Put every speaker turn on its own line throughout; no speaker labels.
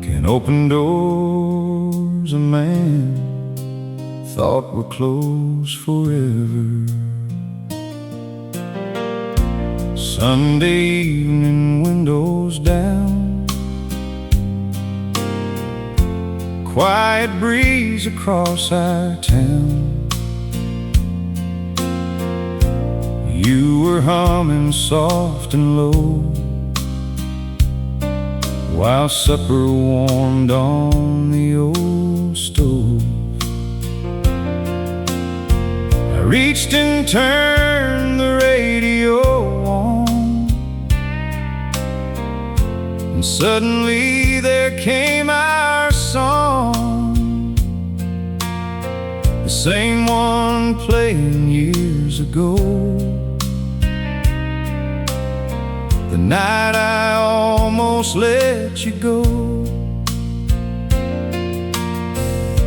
can open doors a man thought were closed forever. Sunday evening, windows down, quiet breeze across our town. You were humming soft and low, while supper warmed on the old stove. I reached and turned the radio on, and suddenly there came our song, the same one playing years ago. The night I almost let you go.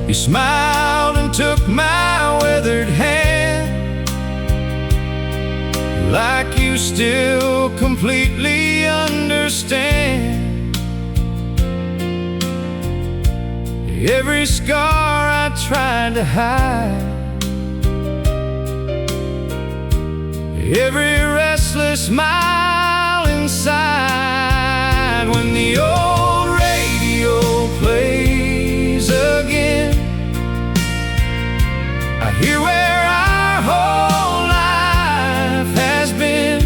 You smiled and took my weathered hand, like you still completely understand every scar I tried to hide, every restless mile inside. When the old radio plays again, I hear where our whole life has been,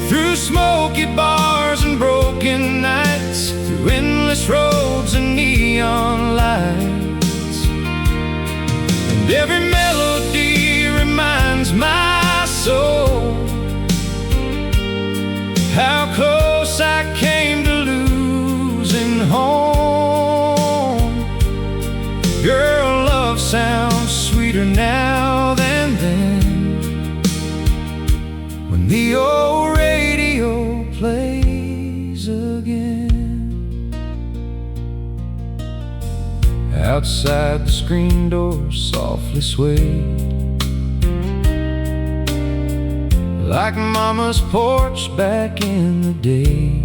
through smoky bars and broken nights, through endless roads and neon lights. And every melody reminds my soul how close I came to losing home. Girl, love sounds sweeter now than then, when the old radio plays again. Outside, the screen door softly swayed, like Mama's porch back in the day.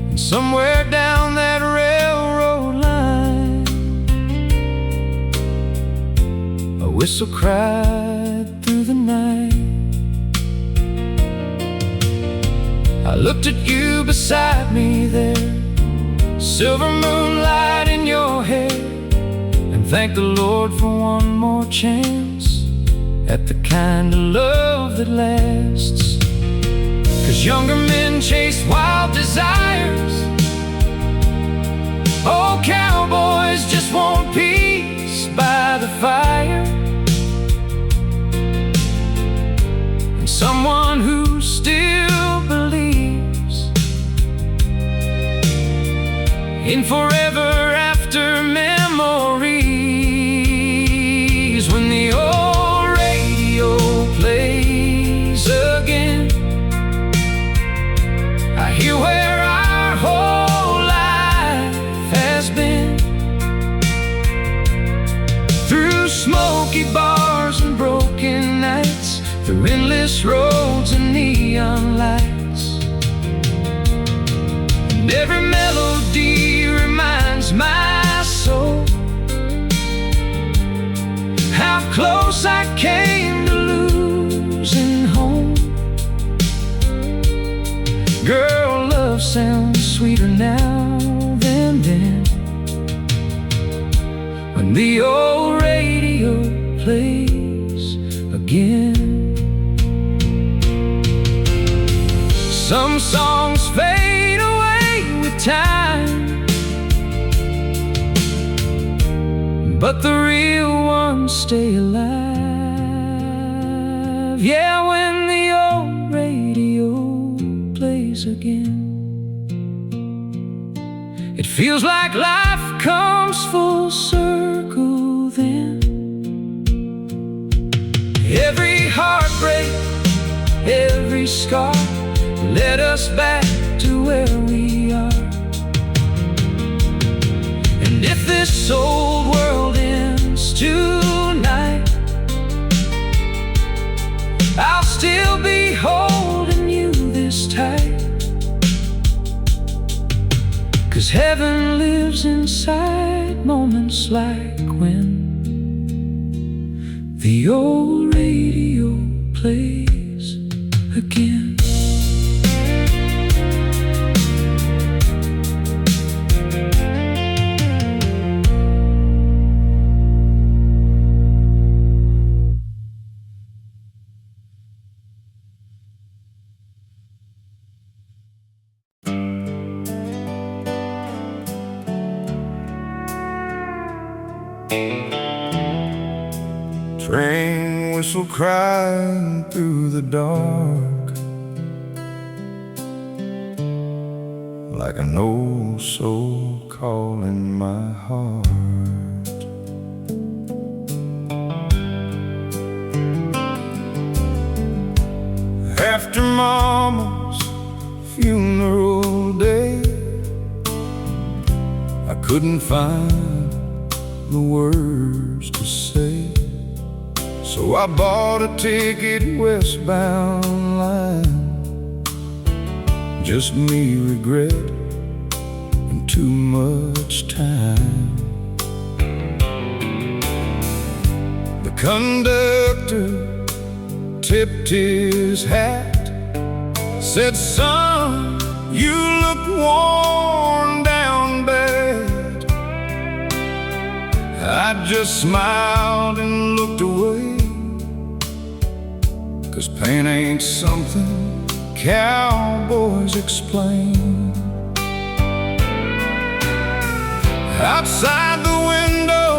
And somewhere down that railroad line, a whistle cried through the night. I looked at you beside me there, silver moonlight in your hair, and thanked the Lord for one more chance at the kind of love that lasts. 'Cause younger men chase wild desires, old cowboys just want peace by the fire, and someone who still believes in forever after memories. When the old radio plays again, I hear where our whole life has been, through smoky bars and broken nights, through endless roads and neon lights. And every melody reminds my soul how close I came to losing home. Girl, love sounds sweeter now than then, when the old radio plays again. Some songs fade away with time, but the real ones stay alive. Yeah, when the old radio plays again, it feels like life comes full circle then. Every heartbreak, every scar led us back to where we are. And if this old world ends tonight, 'cause heaven lives inside moments like when the old radio plays again.
Train whistle crying through the dark, like an old soul calling my heart. After Mama's funeral day, I couldn't find the words to say, so I bought a ticket westbound line. Just me, regret, and too much time. The conductor tipped his hat, said, "Son, you look worn down bad." I just smiled and looked away, 'cause pain ain't something cowboys explain. Outside the window,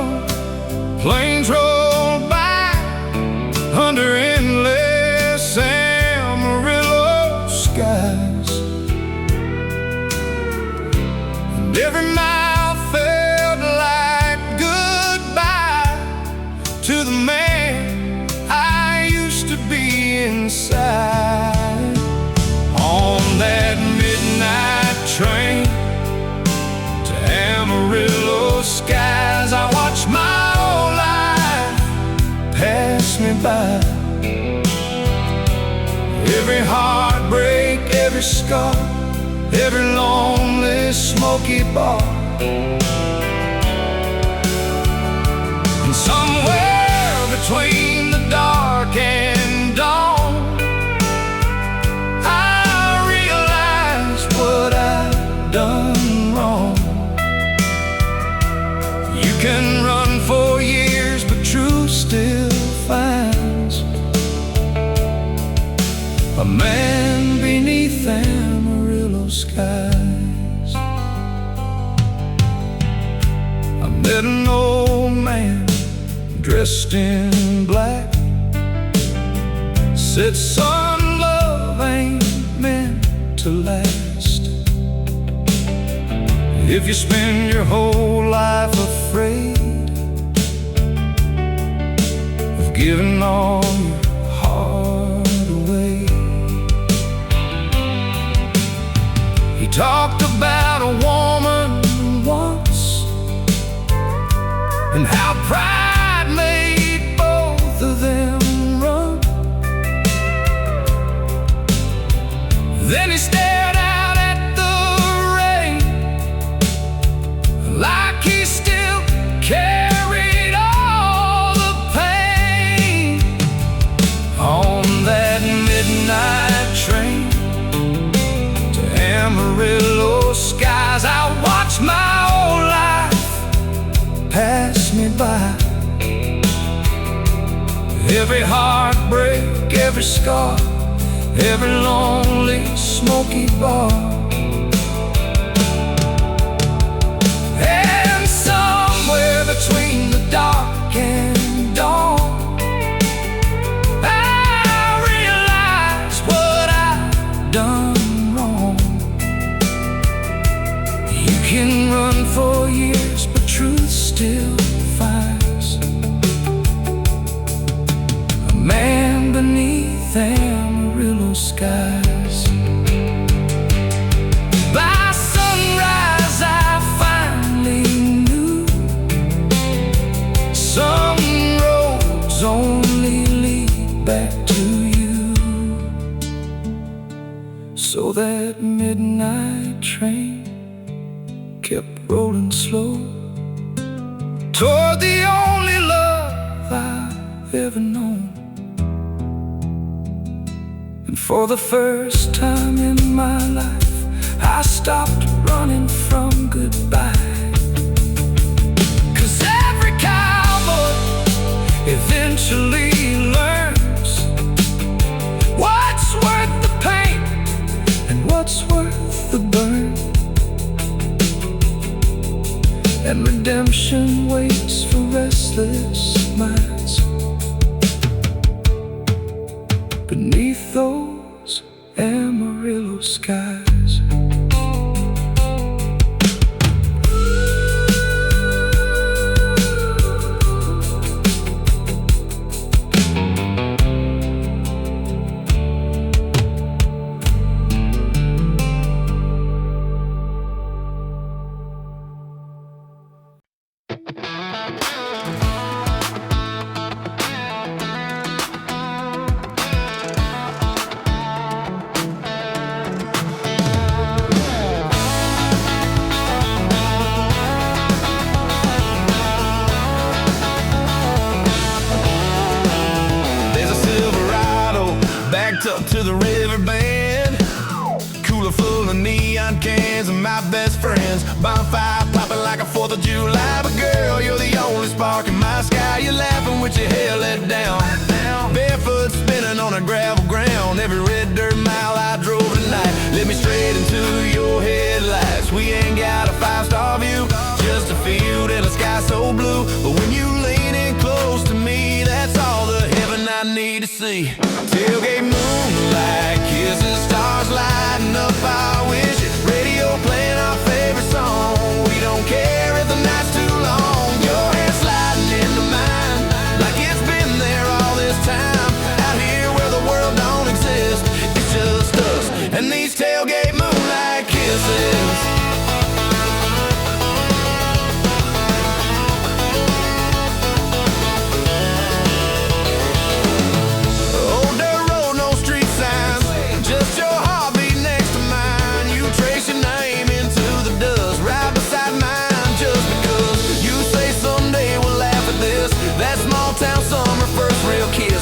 planes rolled by under endless Amarillo skies, and every mile felt like goodbye to the man I used to be inside. On that midnight train to Amarillo skies, I watched my whole life pass me by. Every heartbreak, every scar, every lonely smoky bar, and somewhere between the dark and dawn, I realized what I'd done wrong. You can run for years, but truth still finds a man beneath Amarillo skies. I met an old man dressed in black, said, "Son, love ain't meant to last. If you spend your whole life afraid of giving all your heart away." He talked about a woman once, and how pride made both of them run. Then he stared out at the rain, like he still carried all the pain. On that midnight train to Amarillo skies, I watched my whole life pass me by. Every heartbreak, every scar, every lonely smoky bar, and somewhere between the dark and dawn, I realized what I'd done wrong. You can run for years, but truth still finds a man beneath Amarillo skies. By sunrise I finally knew some roads only lead back to you. So that midnight train
And for the first time in my life, I stopped running from goodbye. 'Cause every cowboy eventually learns what's worth the pain and what's worth the burn. And redemption waits for restless minds beneath those Amarillo skies.
Up to the river bend, cooler full of neon cans and my best friends. Bonfire popping like a 4th of July. But girl, you're the only spark in my sky. You're laughing with your hair let down, barefoot spinning on a gravel ground. Every red dirt mile I drove tonight led me straight into your headlights. We ain't got a 5-star view, just a field and a sky so blue. But when you lean in close to me, that's all the heaven I need to see. Tailgate moonlight, kisses, stars lighting up our wishes. Radio playing our favorite song. We don't care if the night's too long. Your hair sliding into mine like it's been there all this time. Out here where the world don't exist, it's just us and these tailgate moonlight kisses.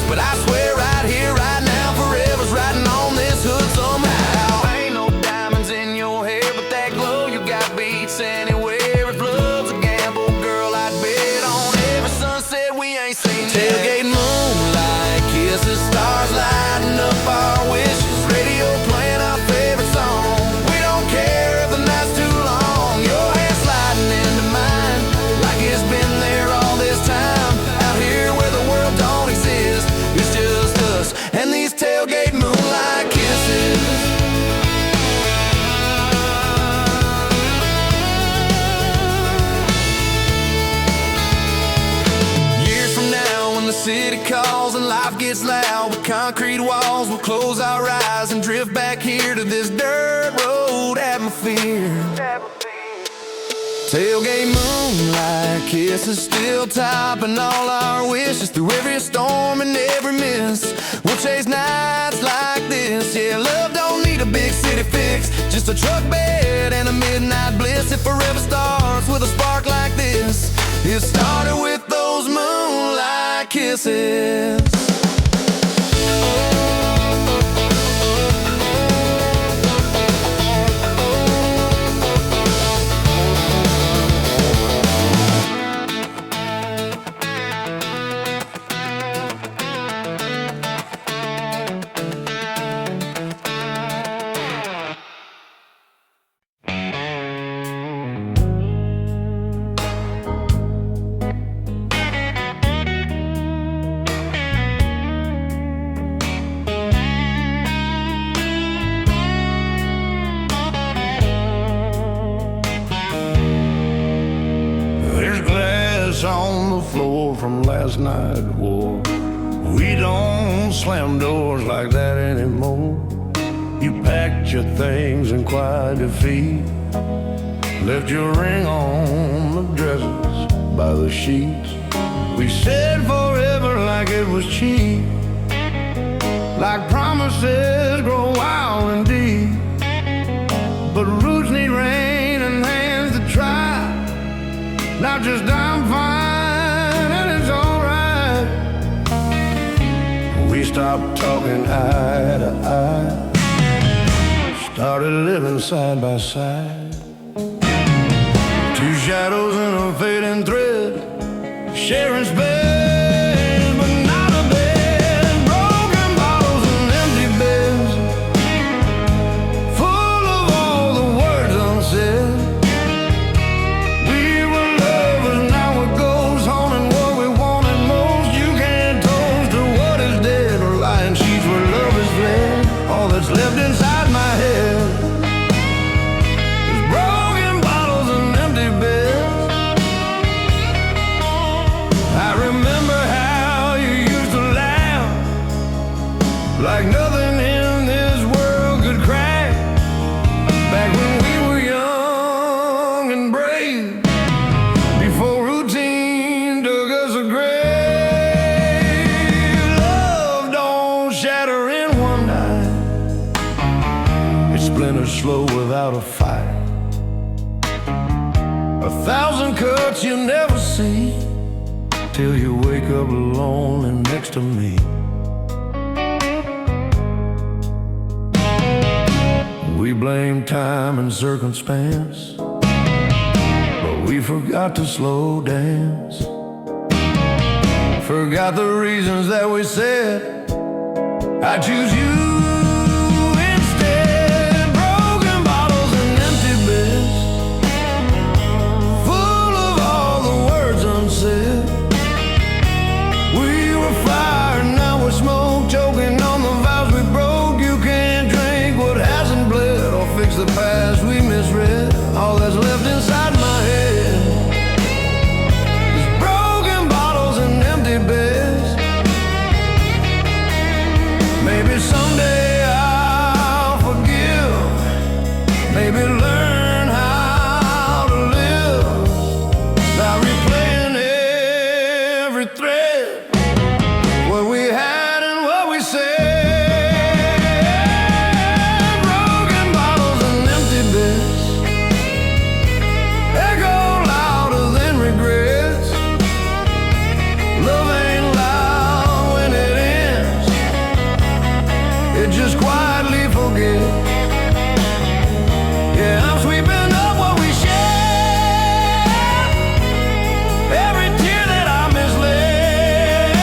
But I swear right here, right now, forever's riding on this hood somehow. Ain't no diamonds in your hair, but that glow you got beats anywhere. If love's a gamble, girl, I'd bet on every sunset we ain't seen yet. Tailgate moonlight, kisses, stars lighting up our wishes. Radio playing our favorite song. We don't care if the night's too long. Your hair sliding into mine like it's been there all this time. Out here where the world don't exist, it's just us and these tailgate moonlight kisses. Years from now when the city calls and life gets loud with concrete walls, we'll close our eyes and drift back here to this dirt road atmosphere. Tailgate moonlight kisses, still topping all our wishes. Through every storm and every miss, we'll chase nights like this. Yeah, love don't need a big city fix, just a truck bed and a midnight bliss. It forever starts with a spark like this. It started with those moonlight kisses. On the floor from last night's war. We don't slam doors like that anymore. You packed your things in quiet defeat, left your ring on the dresses by the sheets. We said forever like it was cheap, like promises grow wild and deep. But roots need rain and hands to try. Not just I'm fine and it's alright. We stopped talking eye to eye, started living side by side. Two shadows in a fading thread, sharing space, but not a bed. Broken bottles and empty beds, full of all the words unsaid. We were lovers, now it goes on, and what we wanted most, you can't toast to what is dead, or lying sheets where love is fled. All that's left inside my head is broken bottles and empty beds. I remember how you used to laugh like nothing in this world could crack, back when we were young and brave, before routine took us a grave. Love don't shatter in one night, it splinters slow without a fight. 1,000 cuts you never see, till you wake up alone and next to me. We blame time and circumstance, but we forgot to slow dance. Forgot the reasons that we said, I choose you instead. Broken bottles and empty beds, full of all the words unsaid. We were fire, now we're smoke, choking on the vows we broke. You can't drink what hasn't bled, or fix the past we misread. All that's left inside my head is broken bottles and empty beds. Maybe someday I'll forgive, maybe learn how to live by replaying every thread, what we had and what we said. Broken bottles and empty beds echo louder than regrets. Love ain't loud when it ends, it just quietly forgets. Yeah, I'm sweeping up what we shared, every tear that I misled,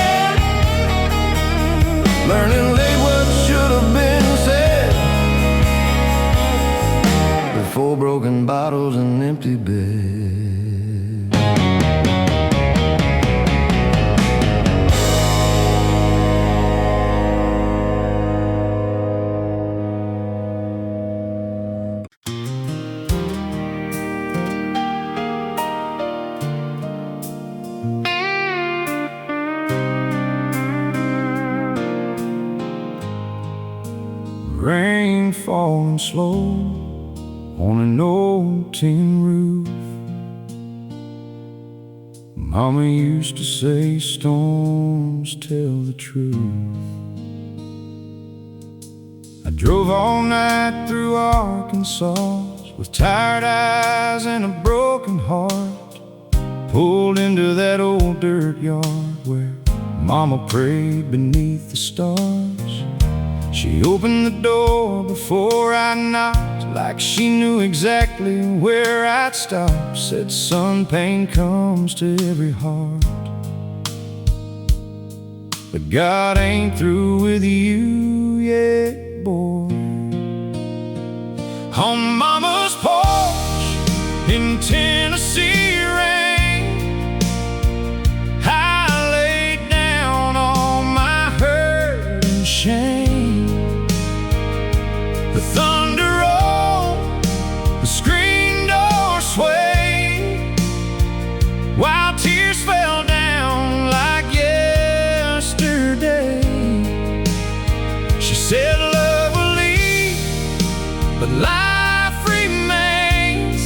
learning late what should have been said, before broken bottles and empty beds.
Rain falling slow on an old tin roof. Mama used to say storms tell the truth. I drove all night through Arkansas with tired eyes and a broken heart. Pulled into that old dirt yard where Mama prayed beneath the stars. She opened the door before I knocked, like she knew exactly where I'd stop. Said, son, pain comes to every heart, but God ain't through with you yet, boy. On Mama's porch in Tennessee rain, I laid down all my hurt and shame. The thunder rolled, the screen door swayed, while tears fell down like yesterday. She said love will leave, but life remains,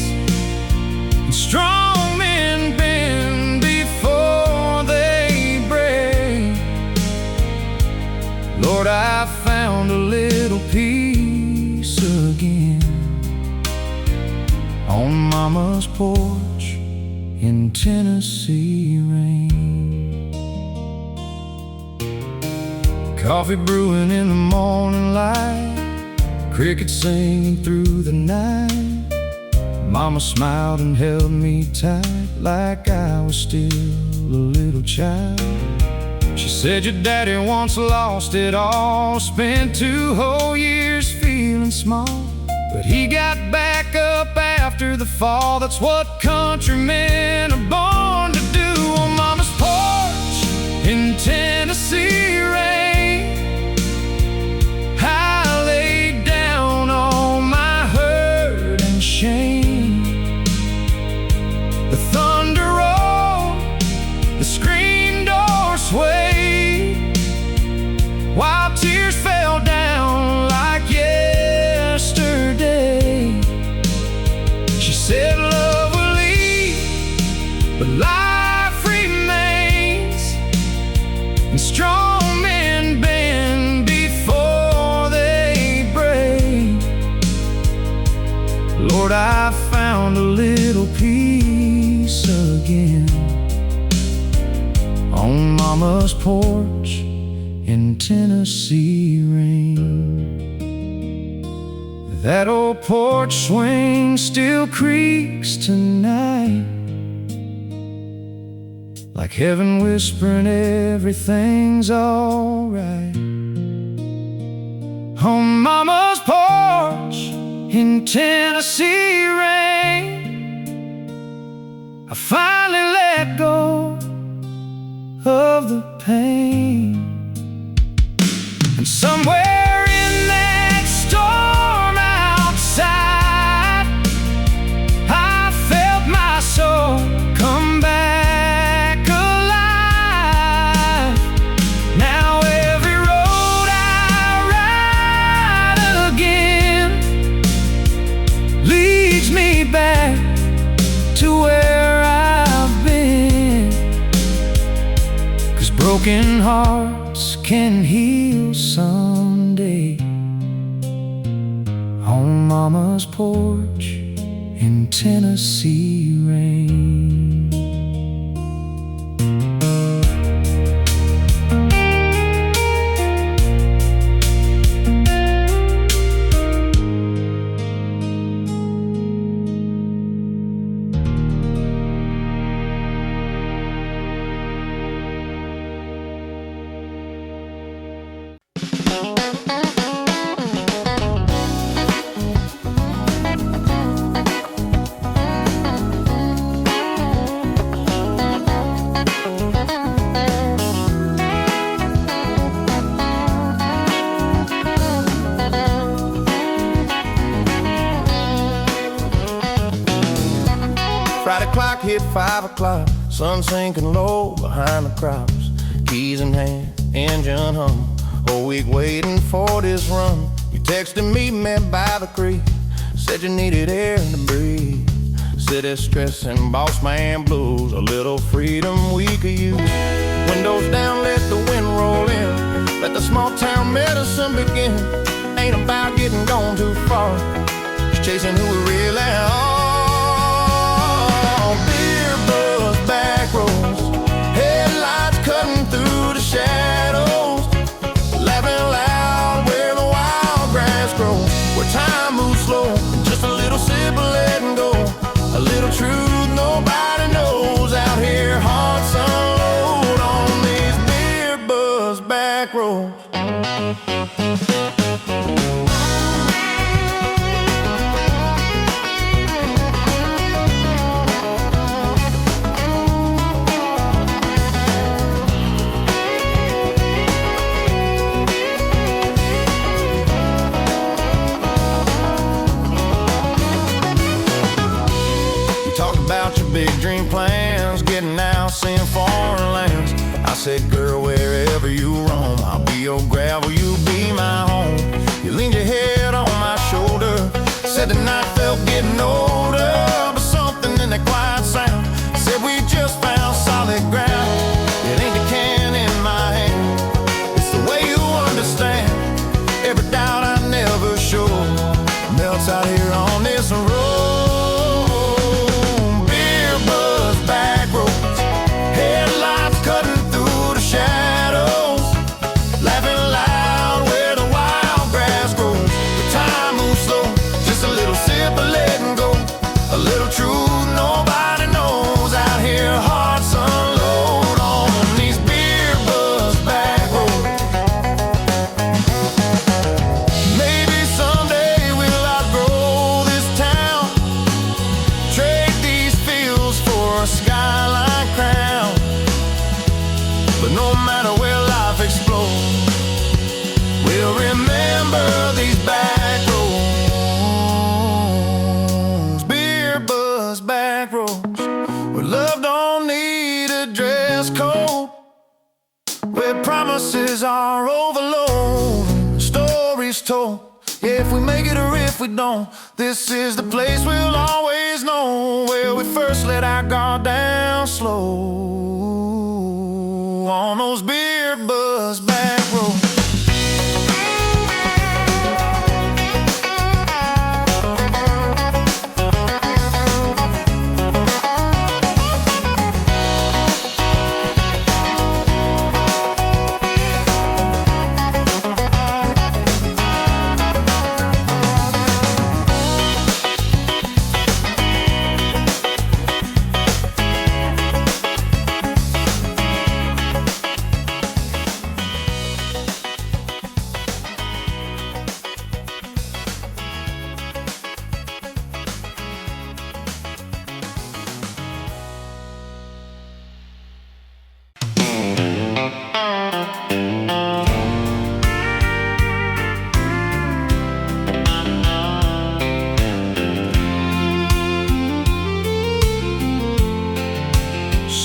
and strong men bend before they break. Lord, I found a little peace again on Mama's porch in Tennessee rain. Coffee brewing in the morning light, crickets singing through the night. Mama smiled and held me tight like I was still a little child. She said your daddy once lost it all, spent 2 whole years feeling small, but he got back up after the fall. That's what countrymen are born to do. On Mama's porch in Tennessee rain, I laid down all my hurt and shame. The thunder rolled, the screen door swayed, while tears fell down like yesterday. She said love will leave, but life remains, and strong men bend before they break. Lord, I found a little peace again on Mama's porch in Tennessee rain. That old porch swing still creaks tonight, like heaven whispering everything's alright. On Mama's porch in Tennessee rain, I finally let go of the pain. And somewhere in that storm outside, I felt my soul come back alive. Now every road I ride again leads me back to where I've been. 'Cause broken hearts can heal someday. On Mama's porch in Tennessee rain.
Friday clock hit 5 o'clock, sun sinking low behind the crops. Keys in hand, engine hum, whole week waiting for this run. You texted me, met by the creek, said you needed air to breathe. City stress and boss man blues, a little freedom we could use. Windows down, let the wind roll in, let the small town medicine begin. Ain't about getting gone too far, just chasing who we really are. Beer buzz, back roads, headlights cutting through the shadows, laughing loud where the wild grass grows, where time moves slow, just a little sip of letting go, a little truth nobody knows out here. Hearts unload on these beer buzz back roads. About your big dream plans, getting out, seeing foreign lands. I said, girl, wherever you roam, I'll be your gravel, you be my home. You leaned your head on my shoulder, said the night felt getting older, but something in that quiet sound said we just found solid ground. It ain't the can in my hand, it's the way you understand. Every doubt I never showed melts out here on this road. Back roads, headlights cutting through the shadows, laughing loud told. Yeah, if we make it or if we don't, this is the place we'll always know, where we first let our guard down slow on those beer buzz back roads.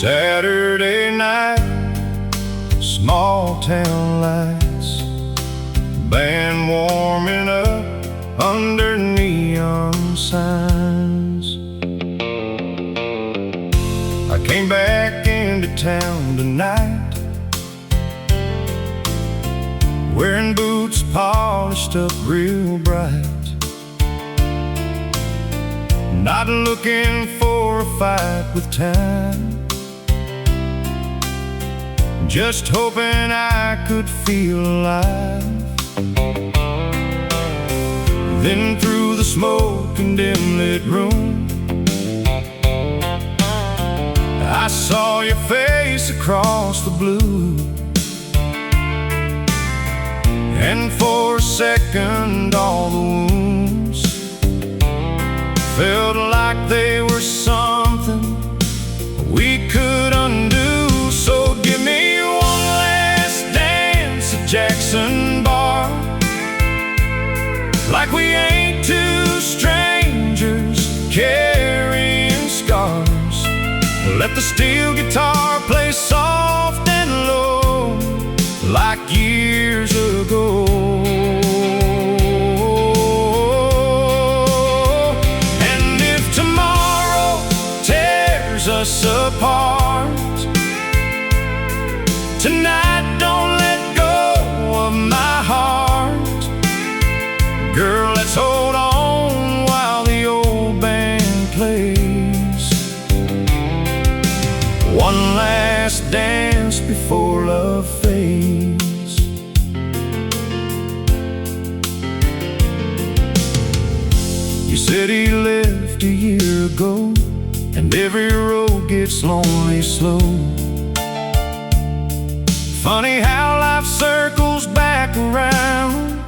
Saturday night, small town lights, band warming up under neon signs. I came back into town tonight, wearing boots polished up real bright, not looking for a fight with time, just hoping I could feel alive. Then through the smoke and dim-lit room, I saw your face across the blue, and for a second all the wounds felt like they were something we could undo. So give me one last dance at Jackson Bar, like we ain't two strangers carrying scars. Let the steel guitar play soft and low, like years ago. And if tomorrow tears us apart, tonight don't let go of my heart. Girl, let's hold on while the old band plays. One last dance before love fades. You said he left a year ago, and every road gets lonely slow. Funny how life circles back around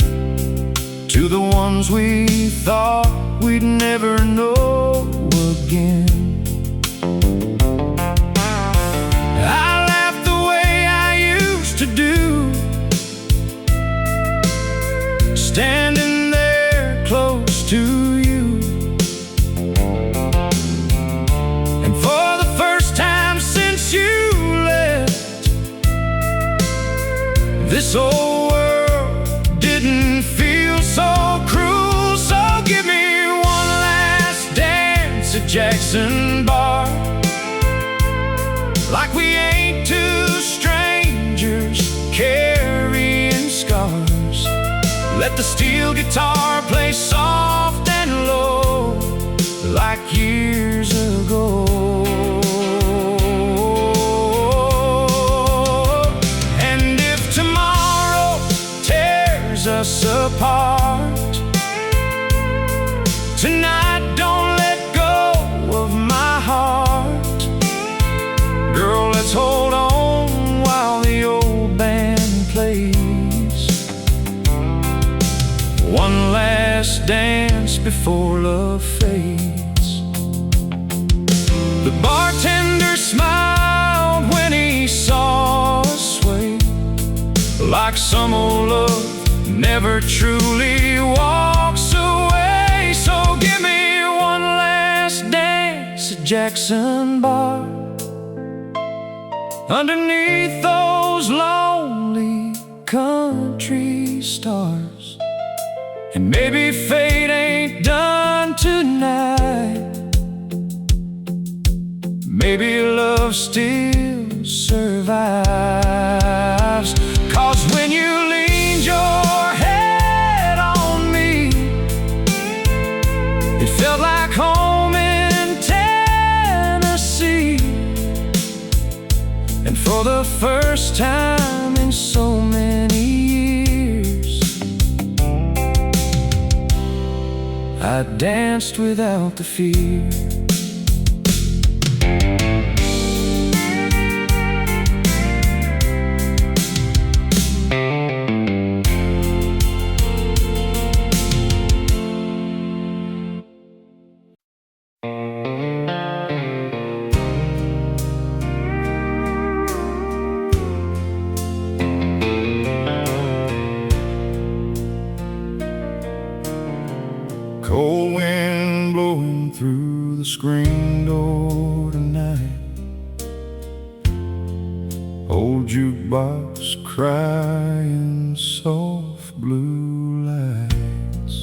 to the ones we thought we'd never know again. I laughed the way I used to do, standing there close to you. And for the first time since you left, this old world didn't feel so cruel. So give me one last dance at Jackson Bar, like we ain't two strangers carrying scars. Let the steel guitar play soft and low, like years ago. Us apart, tonight don't let go of my heart. Girl, let's hold on while the old band plays. One last dance before love fades. The bartender smiled when he saw us sway, like some old love never truly walks away. So give me one last dance at Jackson Bar, underneath those lonely country stars. And maybe fate ain't done tonight. Maybe love still survives. 'Cause when you leaned your head on me, it felt like home in Tennessee. And for the first time in so many years, I danced without the fear.
Cold wind blowing through the screen door tonight. Old jukebox crying soft blue lights.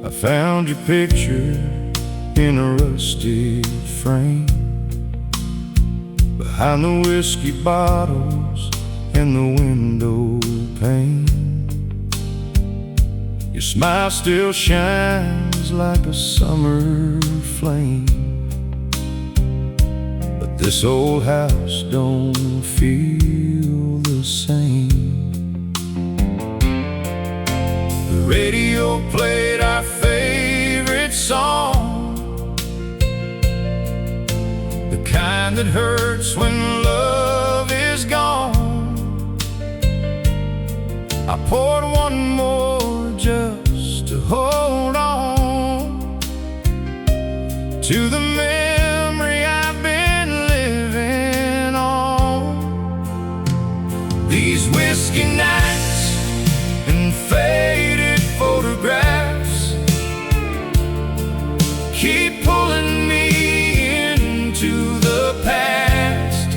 I found your picture in a rusty frame, behind the whiskey bottles and the window pane. Your smile still shines like a summer flame, but this old house don't feel the same. The radio played our favorite song, the kind that hurts when love is gone. I poured one more just to hold on to the memory I've been living on. These whiskey nights and faded photographs keep pulling me into the past.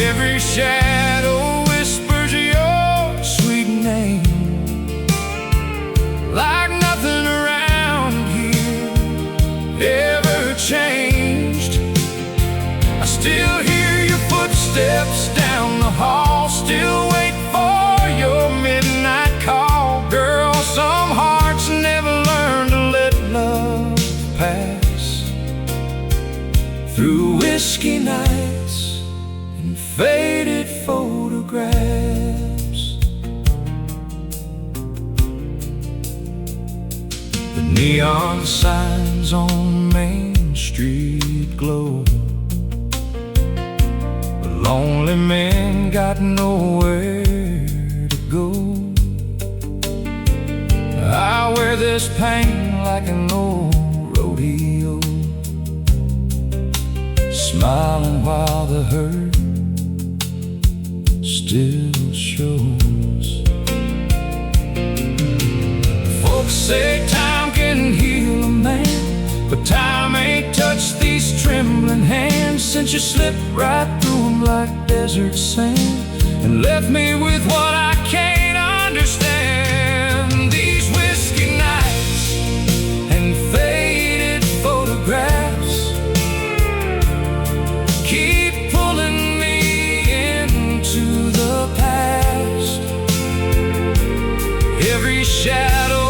Every shadow like nothing around here ever changed. I still hear your footsteps down the hall, still wait for your midnight call. Girl, some hearts never learn to let love pass. Through whiskey nights and faded photographs, the neon signs on Main Street glow. The lonely men got nowhere to go. I wear this pain like an old rodeo, smiling while the hurt still shows. Folks say time can heal a man, but time ain't touched these trembling hands since you slipped right through them like desert sand and left me with what I can't understand. These whiskey nights and faded photographs keep pulling me into the past. Every shadow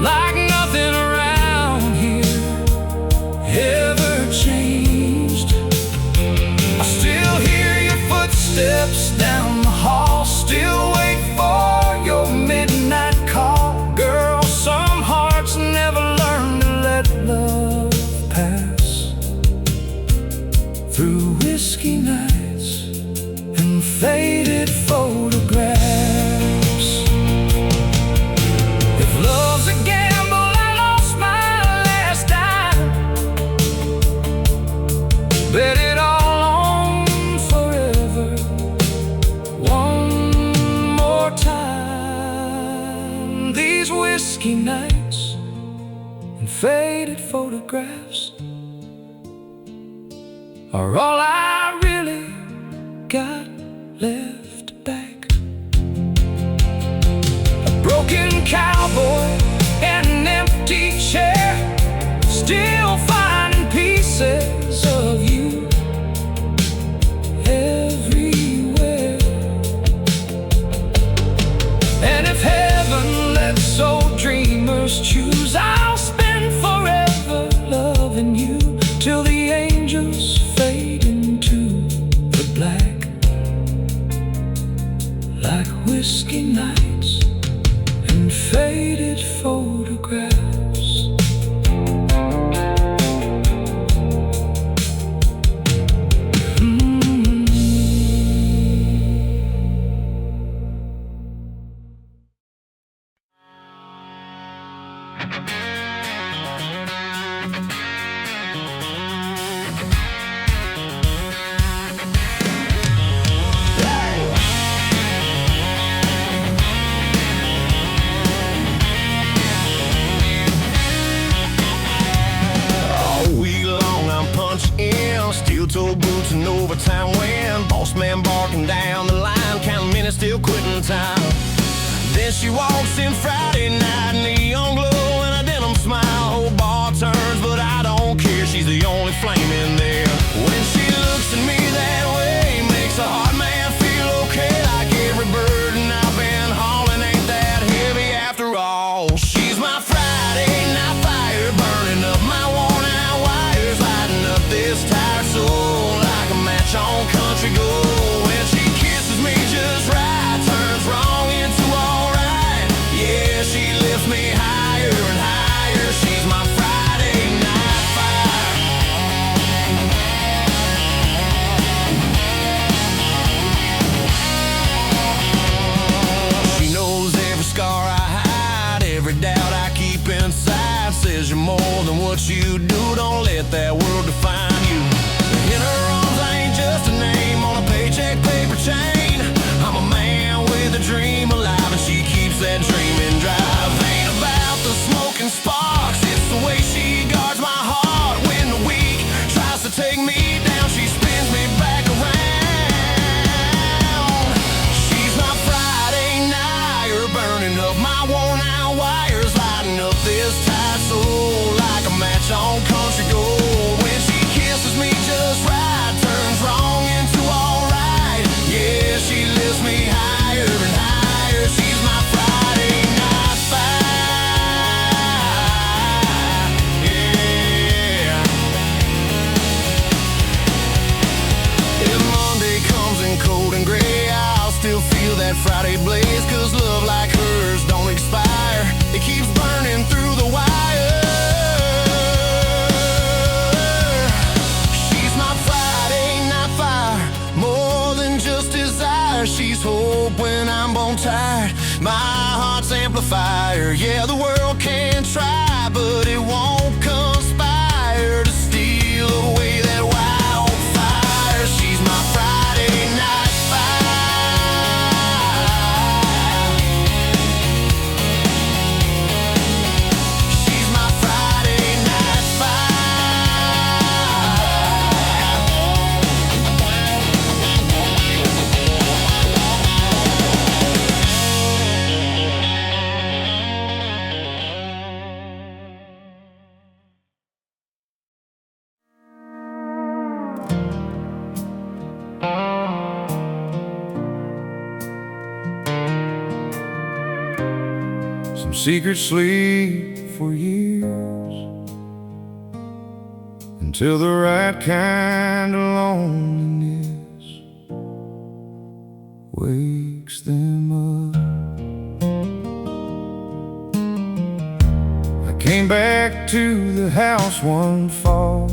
like nothing around here ever changed. I still hear your footsteps down the hall, still wait for your midnight call. Girl, some hearts never learn to let love pass. Through whiskey nights and faded photographs. If love's a gamble, I lost my last dime. Bet it all on forever, one more time. These whiskey nights and faded photographs
are all I really got left back. A broken cowboy and an empty chair, still finding pieces of you everywhere. And if heaven lets old dreamers choose, I'll spend forever loving you till the angels fade into the black, like whiskey nights and faded photographs.
Steel-toe boots and overtime wind, boss man barking down the line, counting minutes till quitting time. Then she walks in Friday night, neon glow and a denim smile. Whole bar turns, but I don't care, she's the only flame in there. When she looks at me that way, makes a hard man feel okay, like every burden I've been hauling ain't that heavy after all. She's my Friday night fire, burning up my worn-out wires, lighting up this tired soul like a match on country gold. When she kisses me just right, turns wrong into alright. Yeah, she lifts me higher and higher. She's my Friday night fire. She knows every scar I hide, every doubt I keep inside. Says you're more than what you do, don't let that world define you. In her arms I ain't just a name on a paycheck paper chain. I'm a man with a dream alive, and she keeps that dream in drive. Ain't about the smoke and sparks, it's the way she guards my heart. When the weak tries to take me down, she spins me back around. She's my Friday night, burning up my worn out wires, lighting up this tired soul like a match on country gold. When she kisses me just right, turns wrong into alright. Yeah, she lifts me higher and higher. She's my Friday night fire. Yeah. If Monday comes in cold and gray, I'll still feel that Friday blaze, 'cause love like hers don't expire. It keeps burning through the wire. She's hope when I'm bone tired, my heart's amplifier. Yeah, the world can try, but it won't conspire to steal away that wildfire. She's my Friday night fire. She's my Friday night
Some secrets sleep for years, until the right kind of loneliness wakes them up. I came back to the house one fall.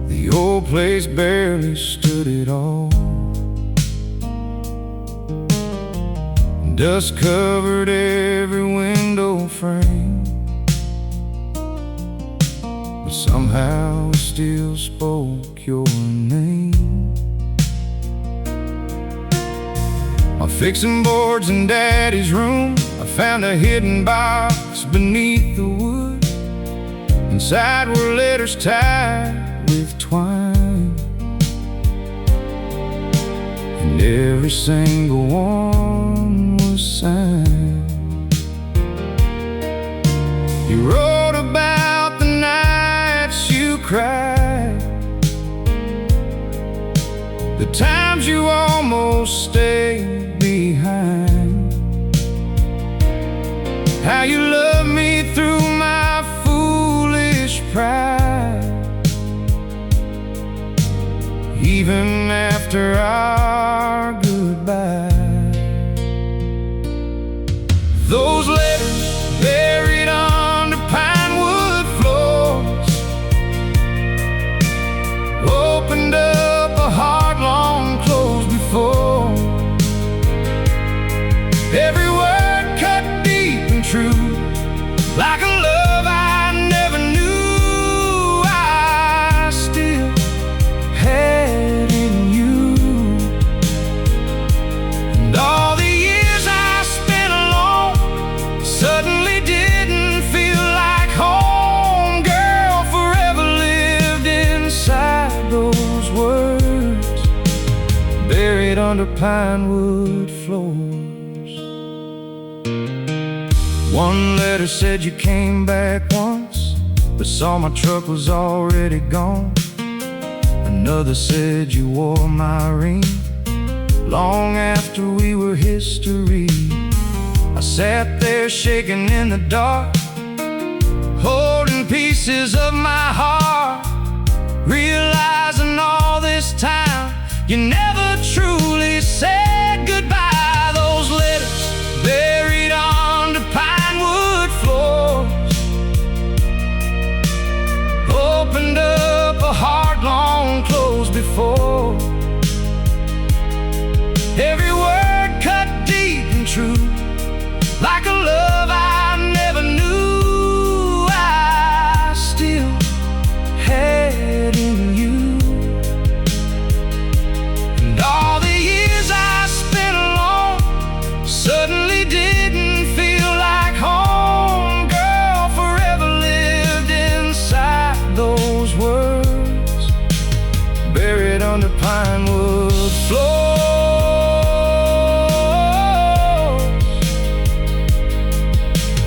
The old place barely stood at all. Dust covered every window frame, but somehow it still spoke your name. On fixing boards in Daddy's room, I found a hidden box beneath the wood. And Inside were letters tied with twine, and every single one was signed. You wrote about the nights you cried, the times you almost stayed behind, how you loved me through my foolish pride, even after our goodbye. Those letters buried under pine wood floors opened up a heart long closed before. Every word cut deep and true, like a love I never knew I still had in you. And all the years I spent alone suddenly didn't feel like home. Girl, forever lived inside those words buried under pine wood floors. One letter said you came back once, but saw my truck was already gone. Another said you wore my ring long after we were history. I sat there shaking in the dark, holding pieces of my heart, realizing all this time you never truly said goodbye. Those letters buried under pine wood floors opened up a heart long closed before. Every word cut deep and true, like a love I never knew I still had in you. And all the years I spent alone suddenly didn't feel like home. Girl, forever lived inside those words buried under pine wood floors.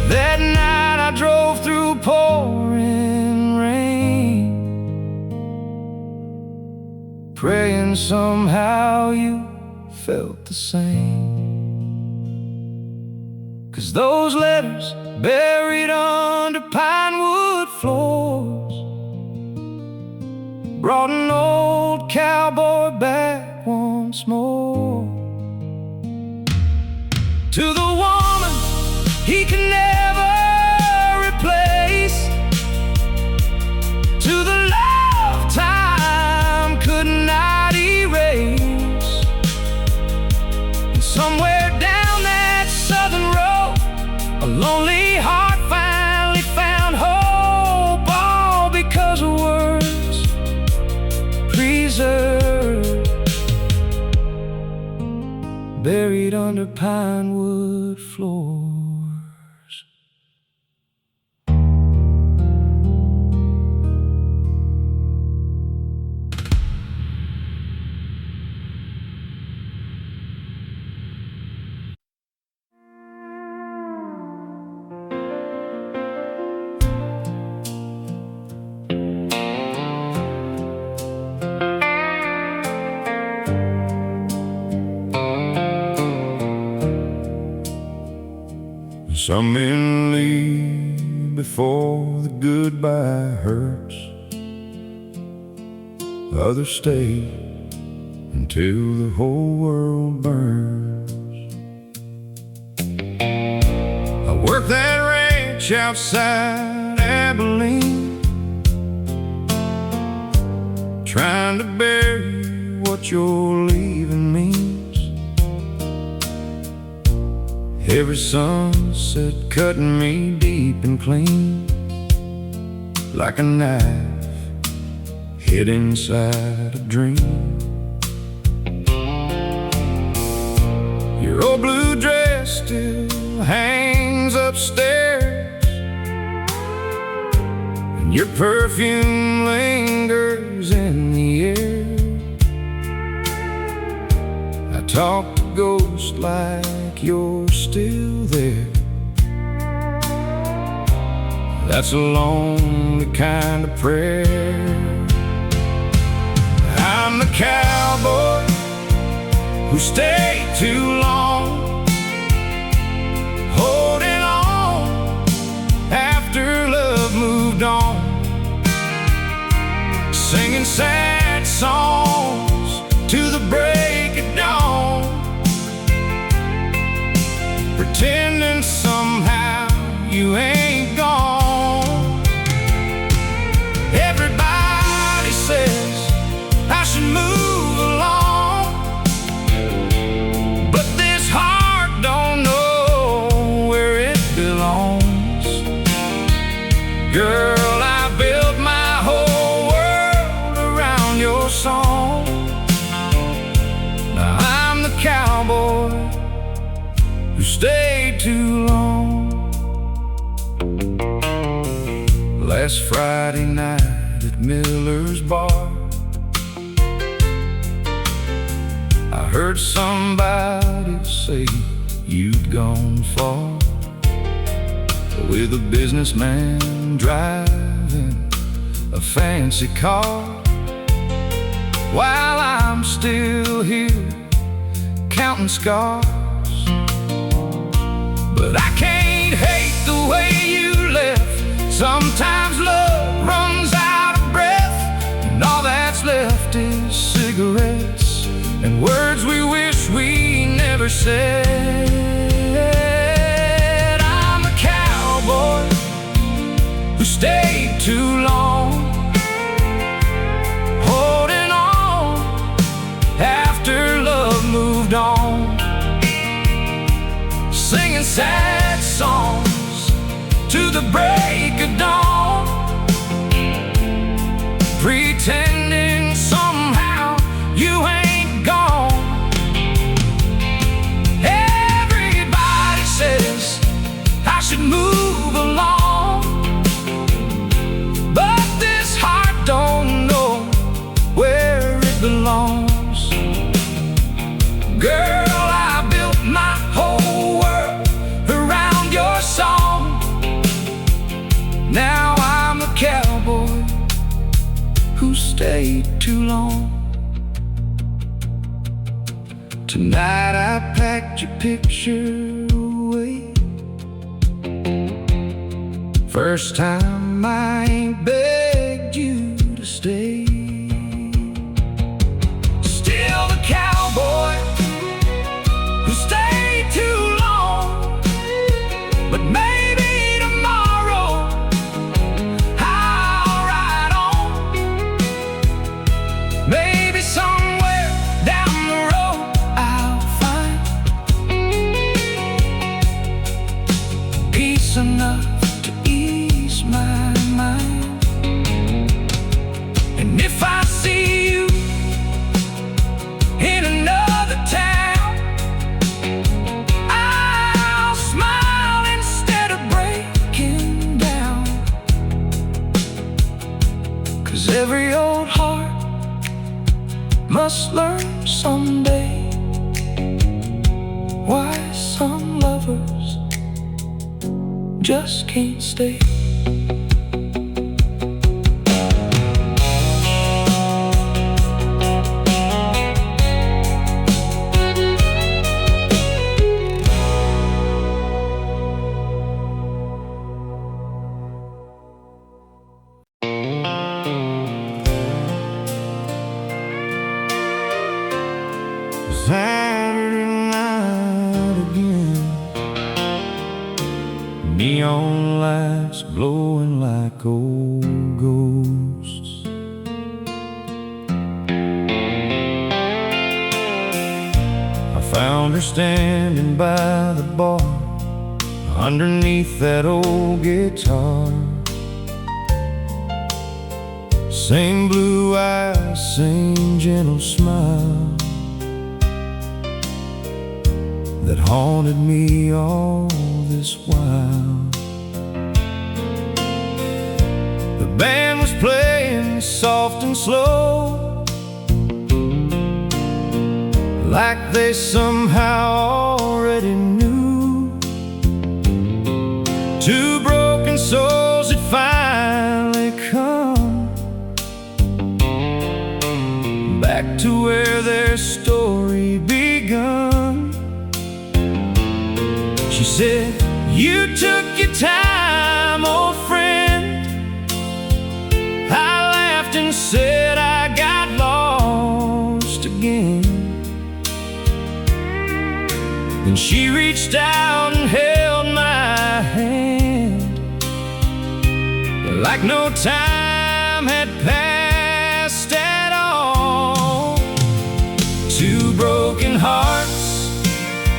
That night I drove through pouring rain, praying somehow you felt the same. 'Cause those letters buried under pine wood floors brought an old cowboy back once more, to the woman he can never replace, to the love time could not erase. And somewhere down that southern road, a lonely heart finally found hope, all because of words preserved, buried under pine wood floors. Some men leave before the goodbye hurts, others stay until the whole world burns. I worked that ranch outside Abilene, trying to bury what you're leaving means. Every sunset cutting me deep and clean, like a knife hid inside a dream. Your old blue dress still hangs upstairs, and your perfume lingers in the air. I talk to ghosts like you're still there. That's a lonely kind of prayer. I'm the cowboy who stayed too long, holding on after love moved on, singing sad songs to the break of dawn, pretending somehow you ain't gone. Everybody says I should move along, but this heart don't know where it belongs. Girl, I built my whole world around your song. Now I'm the cowboy who stayed too long. Last Friday night at Miller's Bar, I heard somebody say you'd gone far, with a businessman driving a fancy car, while I'm still here counting scars. But I can't hate the way you left. Sometimes love runs out of breath, and all that's left is cigarettes and words we wish we never said. I'm a cowboy who stayed too long, holding on after love moved on, singing sad songs to the break of dawn, pretending somehow you ain't gone. Everybody says I should move along, but this heart don't know where it belongs. Girl, I built my whole world around your song. Now I'm a cowboy who stayed too long. Tonight I packed your picture away. First time I ain't begged you to stay. Still the cowboy who stayed too long, but maybe tomorrow I'll ride on. Maybe somewhere down the road I'll find peace enough to ease my mind. And if I see you in another town, I'll smile instead of breaking down. 'Cause every old heart must learn someday why some lovers just can't stay. Saturday night again, neon lights glowing like old ghosts. I found her standing by the bar, underneath that old guitar. Same blue eyes, same gentle smile that haunted me all this while. The band was playing soft and slow, like they somehow already knew. Two broken souls had finally come back to where their story begun. She said, "You took your time, old friend." I laughed and said, "I got lost again." Then she reached out and held my hand, like no time had passed at all. Two broken hearts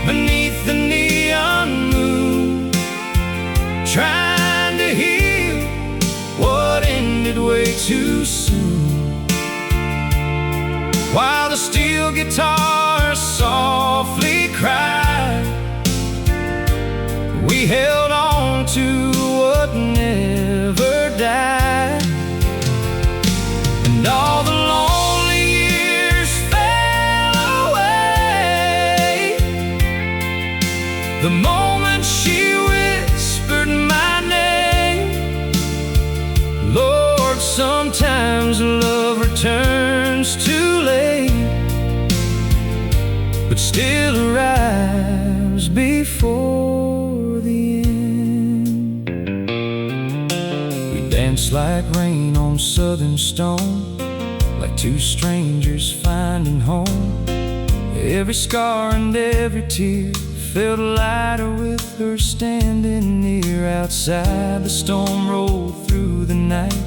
beneath the neon moon, trying to heal what ended way too soon. While the steel guitar softly cried, we held on to what never died. And all the lonely years fell away the moment she whispered my name. Lord, sometimes love returns too late, but still arrives before the end. We danced like rain on southern stone, like two strangers finding home. Every scar and every tear felt lighter with her standing near. Outside the storm rolled through the night,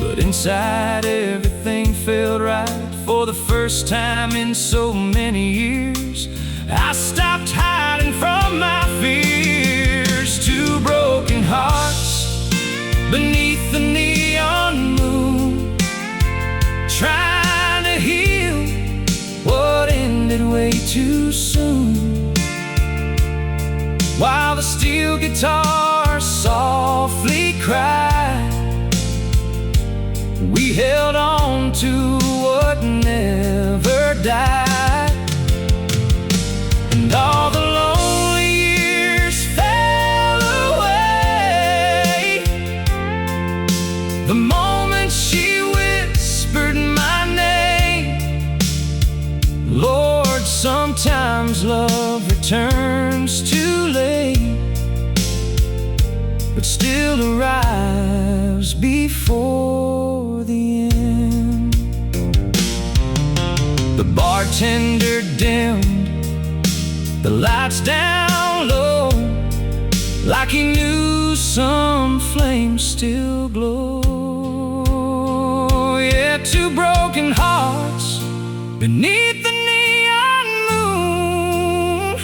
but inside everything felt right. For the first time in so many years, I stopped hiding from my fears. Two broken hearts beneath the neon moon, trying to heal what ended way too soon. While the steel guitar softly cried, we held on to what never died. And all the lonely years fell away the moment she whispered my name. Lord, sometimes love returns too late, but still arrives before the end. The bartender dimmed the lights down low, like he knew some flames still glow. Yeah, two broken hearts beneath the neon moon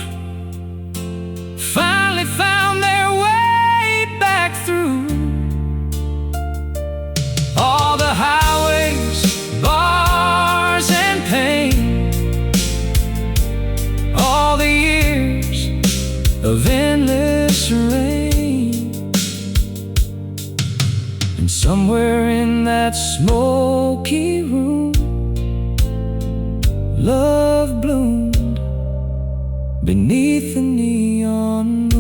finally found their way back through all the highways, bars, and pain, all the years of endless rain. And somewhere in that smoky room, love bloomed beneath the neon moon.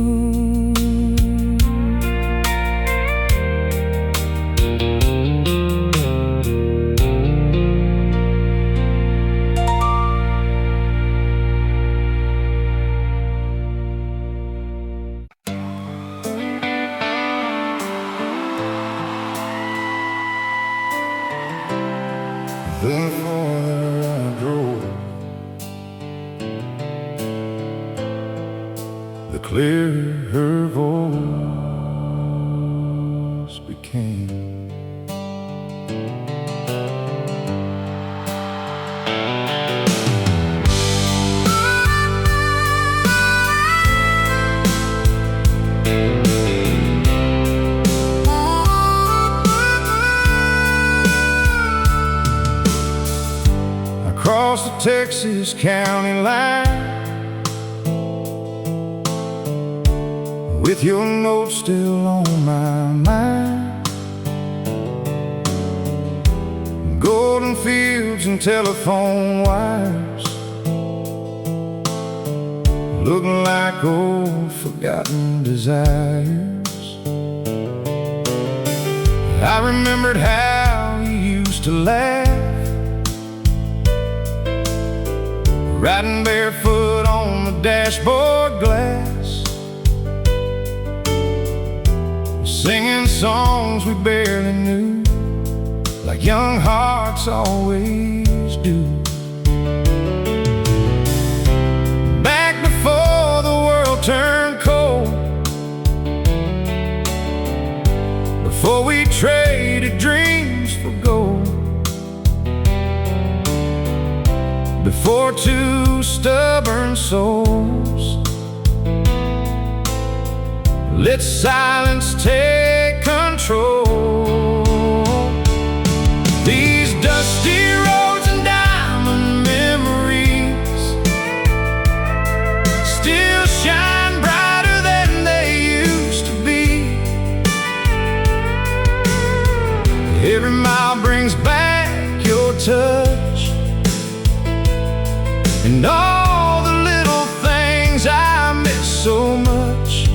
The farther I drove, the clearer her voice became. Across the Texas county line, with your note still on my mind,
tubes and telephone wires, looking like old forgotten desires. I remembered how you used to laugh, riding barefoot on the dashboard glass, singing songs we barely knew, like young hearts always do. Back before the world turned cold, before we traded dreams for gold, before two stubborn souls let silence take control. These dusty roads and diamond memories still shine brighter than they used to be. Every mile brings back your touch, and all the little things I miss so much.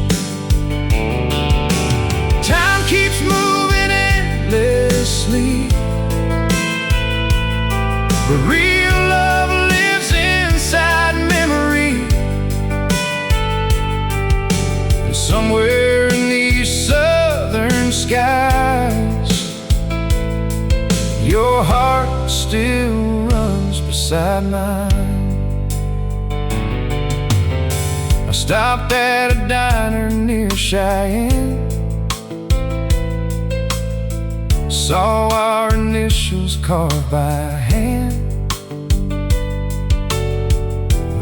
Time keeps moving endlessly, but real love lives inside memory. And somewhere in these southern skies, your heart still runs beside mine. I stopped at a diner near Cheyenne, saw our initials carved by hand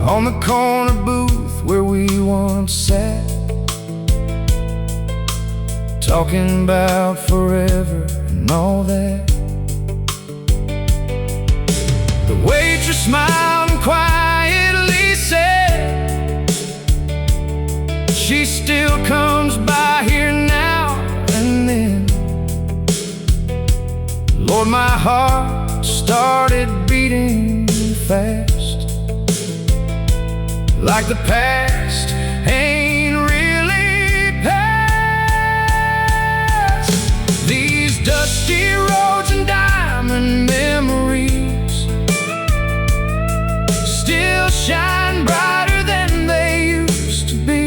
on the corner booth where we once sat, talking about forever and all that. The waitress smiled and quietly said, she still comes by here now and then. Lord, my heart started beating fast, like the past ain't really past. These dusty roads and diamond memories still shine brighter than they used to be.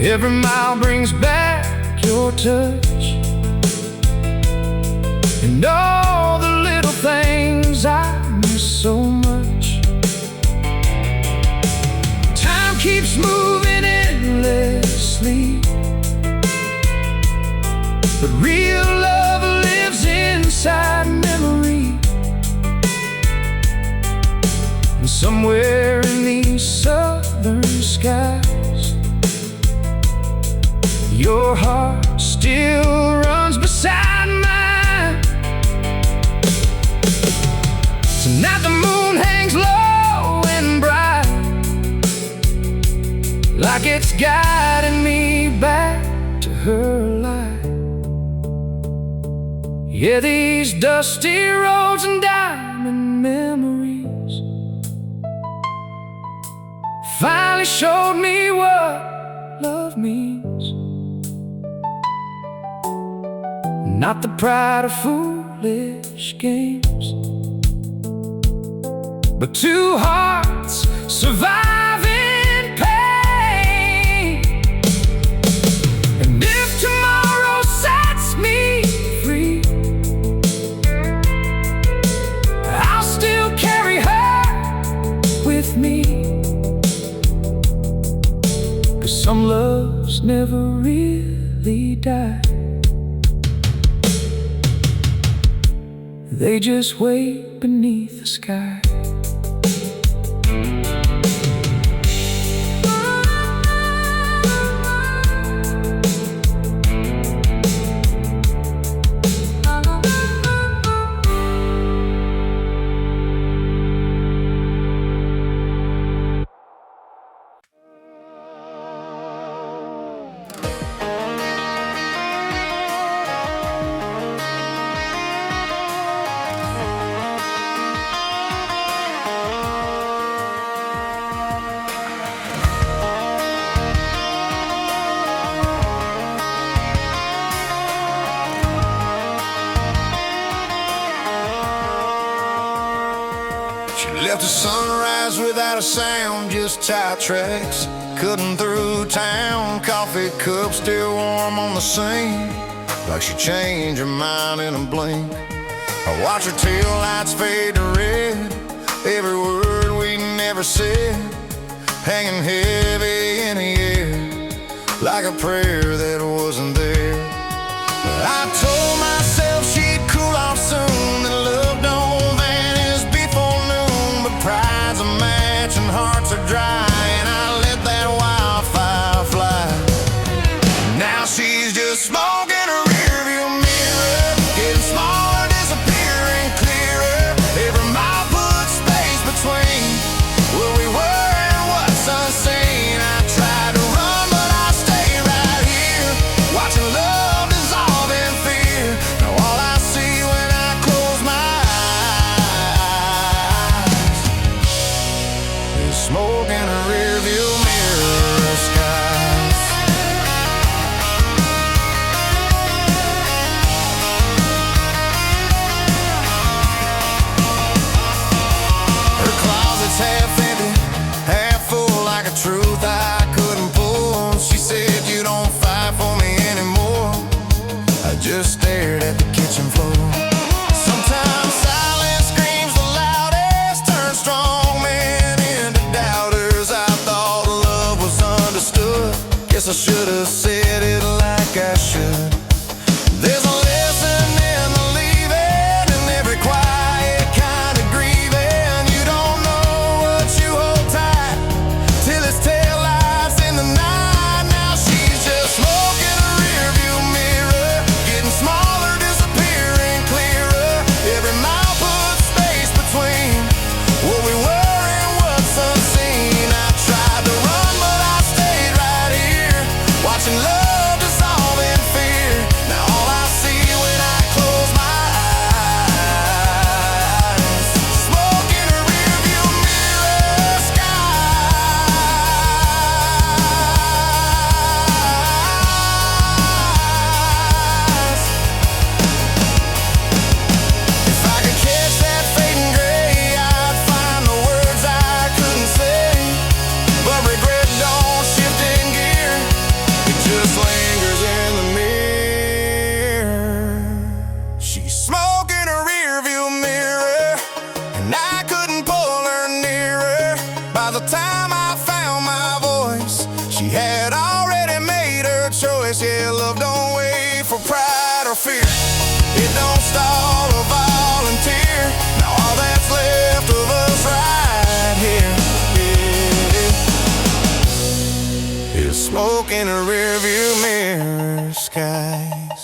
Every mile brings back your touch, and all the little things I miss so much. Time keeps moving endlessly, but real love lives inside memory. And somewhere in these southern skies, your heart still runs beside mine. Tonight the moon hangs low and bright, like it's guiding me back to her light. Yeah, these dusty roads and diamond memories finally showed me what love means. Not the pride of foolish games, but two hearts surviving pain. And if tomorrow sets me free, I'll still carry her with me. 'Cause some loves never really die, they just wait beneath the sky.
left at sunrise without a sound, just tight tracks cutting through town. Coffee cup still warm on the sink, like she changed her mind in a blink. I watch her tail lights fade to red, every word we never said hanging heavy in the air, like a prayer that wasn't there. I told myself she'd cool off soon, that love don't vanish before noon, but pride's a match and hearts are dry, and I let that wildfire fly. Now she's just smoke in her rearview mirror, getting smaller, disappearing clearer. Every mile puts space between where we were and what's unseen. I tried to run, but I stayed right here, watching love dissolve in fear. Now all I see when I close my eyes is smoke in a rearview mirror skies. Her closet's half empty, half full, like a truth I couldn't pull. She said, "You don't fight for me anymore." I just stared at the kitchen floor. Sometimes silence screams the loudest, turn strong men into doubters. I thought love was understood, guess I should have said it like I should. There's a lesson in the leaving, in every quiet kind of grieving. You don't know what you hold tight till it's tail lights in the night. Now she's just smoke in a rearview mirror, getting smaller, disappearing clearer. Every mile puts space between what we were and what's unseen. I tried to run, but I stayed right here, watching love dissolve in fear. Now all I see when I close my eyes, smoke in a rearview mirror skies. If I could catch that fading gray, I'd find the words I couldn't say, but regret don't shift in gear, it just lingers in the mirror. She's smoke in a rearview mirror, and I couldn't pull her nearer. By the time I found my voice, she had already made her choice. Yeah, love don't wait for pride or fear, it don't stall or volunteer. Now all that's left of us right here, yeah, is smoke in a rearview mirror skies.